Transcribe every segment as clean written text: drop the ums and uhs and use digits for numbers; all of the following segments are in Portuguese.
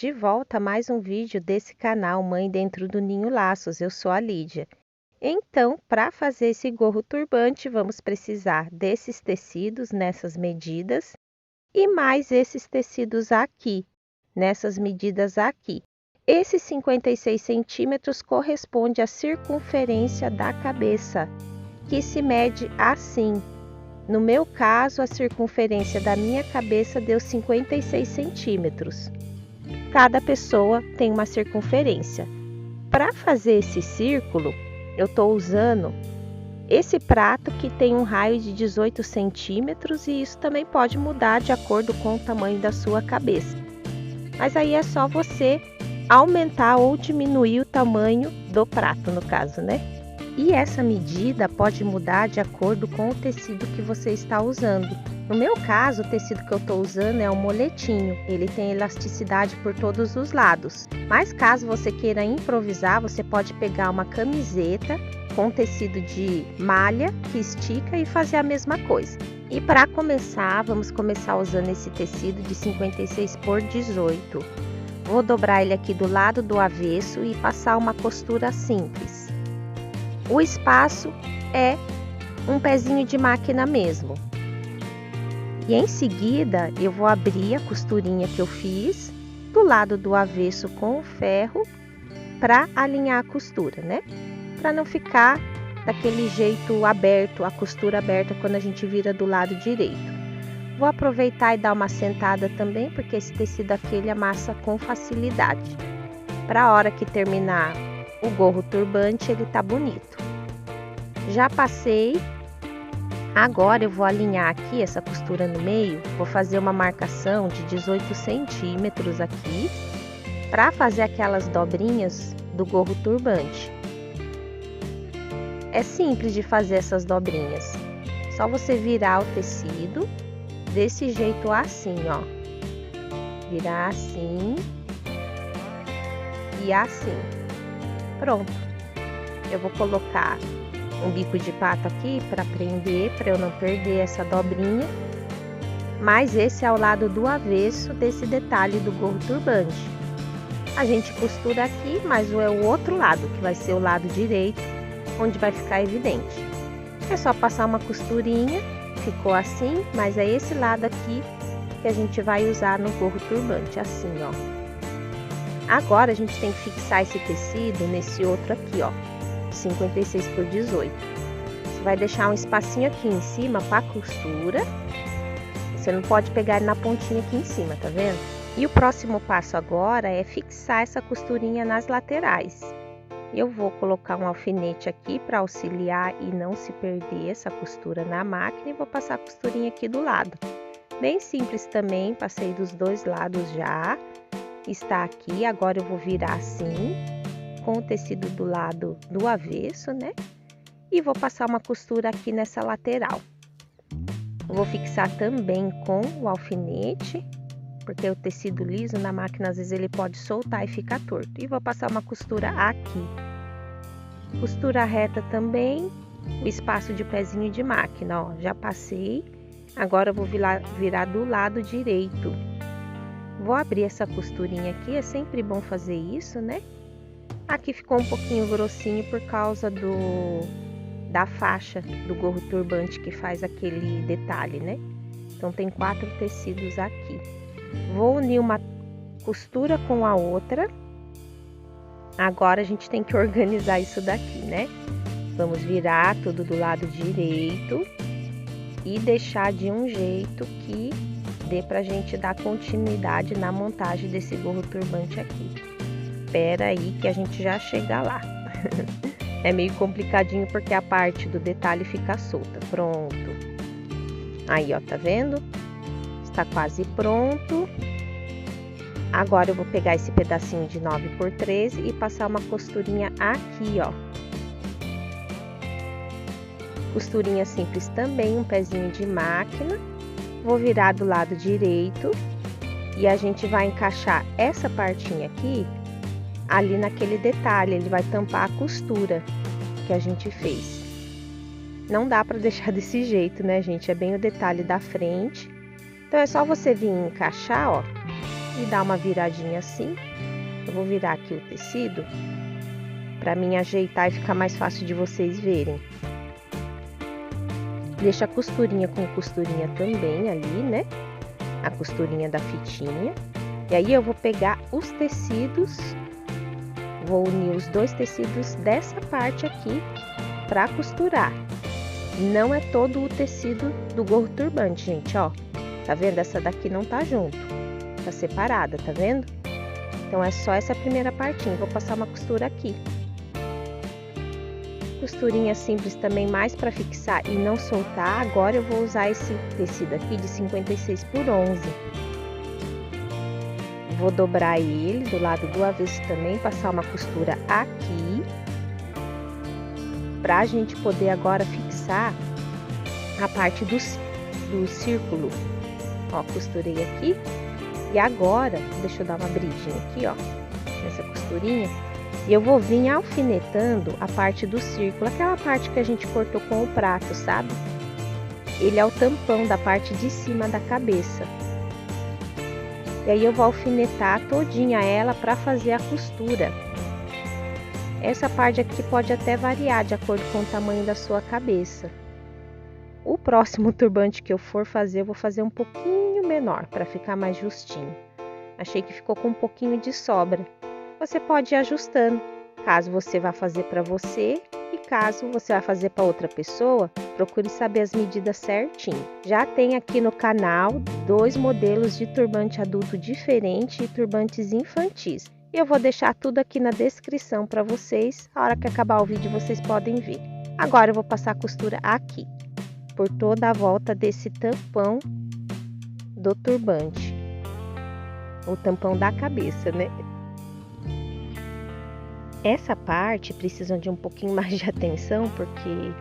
de volta a mais um vídeo desse canal Mãe Dentro do Ninho Laços. Eu sou a Lídia. Então, para fazer esse gorro turbante, vamos precisar desses tecidos nessas medidas e mais esses tecidos aqui, nessas medidas aqui. Esses 56 centímetros corresponde à circunferência da cabeça, que se mede assim. No meu caso, a circunferência da minha cabeça deu 56 centímetros. Cada pessoa tem uma circunferência. Para fazer esse círculo, eu estou usando esse prato que tem um raio de 18 centímetros e isso também pode mudar de acordo com o tamanho da sua cabeça. Mas aí é só você aumentar ou diminuir o tamanho do prato, no caso, né? E essa medida pode mudar de acordo com o tecido que você está usando. No meu caso, o tecido que eu estou usando é um moletinho. Ele tem elasticidade por todos os lados. Mas caso você queira improvisar, você pode pegar uma camiseta com tecido de malha que estica e fazer a mesma coisa. E para começar, vamos começar usando esse tecido de 56 por 18. Vou dobrar ele aqui do lado do avesso e passar uma costura simples. O espaço é um pezinho de máquina mesmo. E em seguida eu vou abrir a costurinha que eu fiz do lado do avesso com o ferro para alinhar a costura, né? Para não ficar daquele jeito aberto, a costura aberta quando a gente vira do lado direito. Vou aproveitar e dar uma sentada também, porque esse tecido aqui ele amassa com facilidade. Para a hora que terminar o gorro turbante, ele tá bonito. Já passei. Agora eu vou alinhar aqui essa costura no meio. Vou fazer uma marcação de 18 centímetros aqui, para fazer aquelas dobrinhas do gorro turbante. É simples de fazer essas dobrinhas. Só você virar o tecido desse jeito assim, ó. Virar assim e assim. Pronto. Eu vou colocar um bico de pato aqui para prender, para eu não perder essa dobrinha. Mas esse é o lado do avesso desse detalhe do gorro turbante. A gente costura aqui, mas é o outro lado, que vai ser o lado direito, onde vai ficar evidente. É só passar uma costurinha, ficou assim, mas é esse lado aqui que a gente vai usar no gorro turbante, assim, ó. Agora a gente tem que fixar esse tecido nesse outro aqui, ó, 56 por 18. Você vai deixar um espacinho aqui em cima para costura. Você não pode pegar ele na pontinha aqui em cima, tá vendo? E o próximo passo agora é fixar essa costurinha nas laterais. Eu vou colocar um alfinete aqui para auxiliar e não se perder essa costura na máquina e vou passar a costurinha aqui do lado. Bem simples também, passei dos dois lados já. Está aqui, agora eu vou virar assim, com o tecido do lado do avesso, né? E vou passar uma costura aqui nessa lateral. Vou fixar também com o alfinete, porque o tecido liso na máquina às vezes ele pode soltar e ficar torto. E vou passar uma costura aqui. Costura reta também, o espaço de pezinho de máquina, ó, já passei. Agora eu vou virar do lado direito. Vou abrir essa costurinha aqui, é sempre bom fazer isso, né? Aqui ficou um pouquinho grossinho por causa da faixa do gorro turbante que faz aquele detalhe, né? Então tem 4 tecidos aqui. Vou unir uma costura com a outra. Agora a gente tem que organizar isso daqui, né? Vamos virar tudo do lado direito e deixar de um jeito que dê pra gente dar continuidade na montagem desse gorro turbante aqui. Espera aí que a gente já chega lá. É meio complicadinho porque a parte do detalhe fica solta. Pronto. Aí, ó, tá vendo? Está quase pronto. Agora eu vou pegar esse pedacinho de 9 por 13 e passar uma costurinha aqui, ó. Costurinha simples também, um pezinho de máquina. Vou virar do lado direito e a gente vai encaixar essa partinha aqui ali naquele detalhe, ele vai tampar a costura que a gente fez. Não dá para deixar desse jeito, né, gente? É bem o detalhe da frente. Então é só você vir encaixar, ó, e dar uma viradinha assim. Eu vou virar aqui o tecido para mim ajeitar e ficar mais fácil de vocês verem. Deixa a costurinha com costurinha também ali, né? A costurinha da fitinha. E aí eu vou pegar os tecidos, vou unir os dois tecidos dessa parte aqui para costurar. Não é todo o tecido do gorro turbante, gente, ó. Tá vendo? Essa daqui não tá junto, tá separada, tá vendo? Então é só essa primeira partinha. Vou passar uma costura aqui. Costurinha simples também, mais para fixar e não soltar. Agora eu vou usar esse tecido aqui de 56 por 11. Vou dobrar ele do lado do avesso também, passar uma costura aqui, pra gente poder agora fixar a parte do círculo. Ó, costurei aqui. E agora, deixa eu dar uma abridinha aqui, ó, nessa costurinha. E eu vou vir alfinetando a parte do círculo, aquela parte que a gente cortou com o prato, sabe? Ele é o tampão da parte de cima da cabeça. E aí eu vou alfinetar todinha ela para fazer a costura. Essa parte aqui pode até variar de acordo com o tamanho da sua cabeça. O próximo turbante que eu for fazer, eu vou fazer um pouquinho menor para ficar mais justinho. Achei que ficou com um pouquinho de sobra. Você pode ir ajustando, caso você vá fazer para você e caso você vá fazer para outra pessoa, procure saber as medidas certinho. Já tem aqui no canal 2 modelos de turbante adulto diferente e turbantes infantis. E eu vou deixar tudo aqui na descrição para vocês, a hora que acabar o vídeo vocês podem ver. Agora eu vou passar a costura aqui, por toda a volta desse tampão do turbante, o tampão da cabeça, né? Essa parte precisa de um pouquinho mais de atenção, porque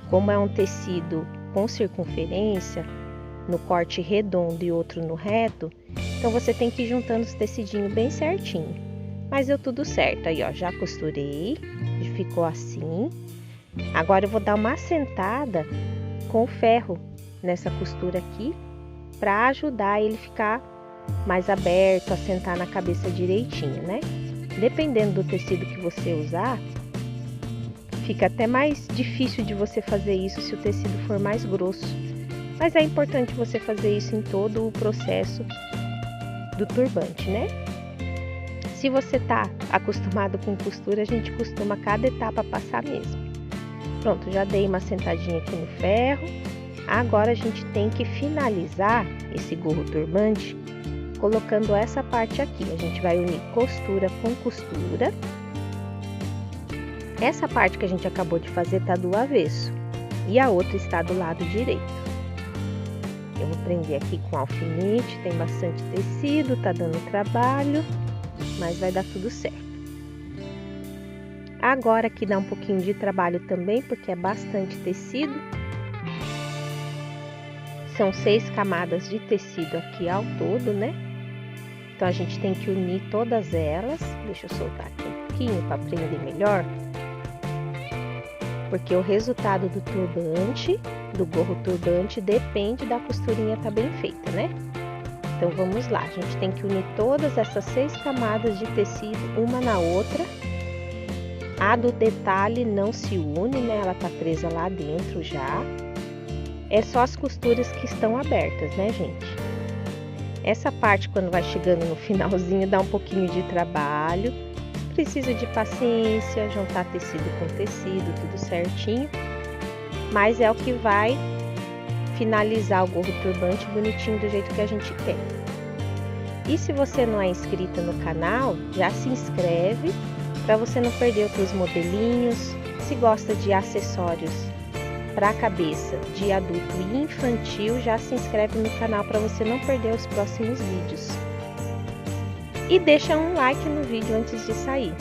como é um tecido com circunferência, no corte redondo e outro no reto, então você tem que ir juntando os tecidinhos bem certinho. Mas deu tudo certo, aí ó, já costurei, ficou assim. Agora eu vou dar uma assentada com o ferro nessa costura aqui, para ajudar ele ficar mais aberto, assentar na cabeça direitinho, né? Dependendo do tecido que você usar, fica até mais difícil de você fazer isso se o tecido for mais grosso. Mas é importante você fazer isso em todo o processo do turbante, né? Se você tá acostumado com costura, a gente costuma cada etapa passar mesmo. Pronto, já dei uma sentadinha aqui no ferro. Agora a gente tem que finalizar esse gorro turbante colocando essa parte aqui. A gente vai unir costura com costura. Essa parte que a gente acabou de fazer tá do avesso e a outra está do lado direito. Eu vou prender aqui com alfinete, tem bastante tecido, tá dando trabalho, mas vai dar tudo certo. Agora aqui dá um pouquinho de trabalho também, porque é bastante tecido. São 6 camadas de tecido aqui ao todo, né? Então a gente tem que unir todas elas. Deixa eu soltar aqui um pouquinho para prender melhor. Porque o resultado do turbante, do gorro turbante, depende da costurinha tá bem feita, né? Então vamos lá, a gente tem que unir todas essas 6 camadas de tecido uma na outra. A do detalhe não se une, né? Ela tá presa lá dentro já. É só as costuras que estão abertas, né, gente? Essa parte, quando vai chegando no finalzinho, dá um pouquinho de trabalho. Precisa de paciência, juntar tecido com tecido, tudo certinho. Mas é o que vai finalizar o gorro turbante bonitinho do jeito que a gente quer. E se você não é inscrita no canal, já se inscreve para você não perder outros modelinhos. Se gosta de acessórios para a cabeça de adulto e infantil, já se inscreve no canal para você não perder os próximos vídeos. E deixa um like no vídeo antes de sair.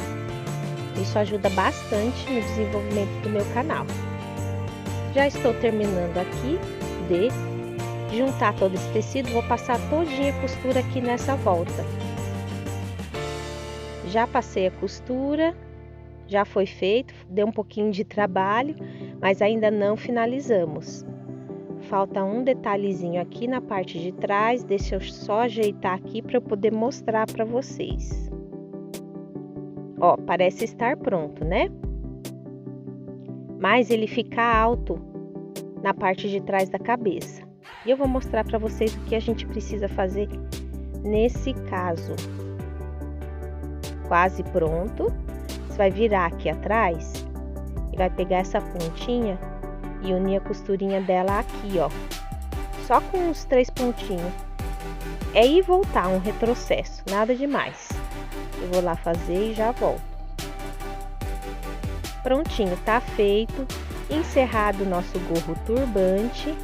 Isso ajuda bastante no desenvolvimento do meu canal. Já estou terminando aqui de juntar todo esse tecido, vou passar todinha a costura aqui nessa volta. Já passei a costura, já foi feito, deu um pouquinho de trabalho, mas ainda não finalizamos. falta um detalhezinho aqui na parte de trás. Deixa eu só ajeitar aqui para eu poder mostrar para vocês. Ó, parece estar pronto, né? Mas ele fica alto na parte de trás da cabeça. E eu vou mostrar para vocês o que a gente precisa fazer nesse caso. Quase pronto. Você vai virar aqui atrás e vai pegar essa pontinha e unir a costurinha dela aqui, ó. Só com uns 3 pontinhos. É ir e voltar, um retrocesso, nada demais. Eu vou lá fazer e já volto. Prontinho, tá feito. Encerrado o nosso gorro turbante.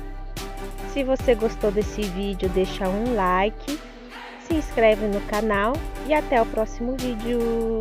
Se você gostou desse vídeo, deixa um like, se inscreve no canal e até o próximo vídeo.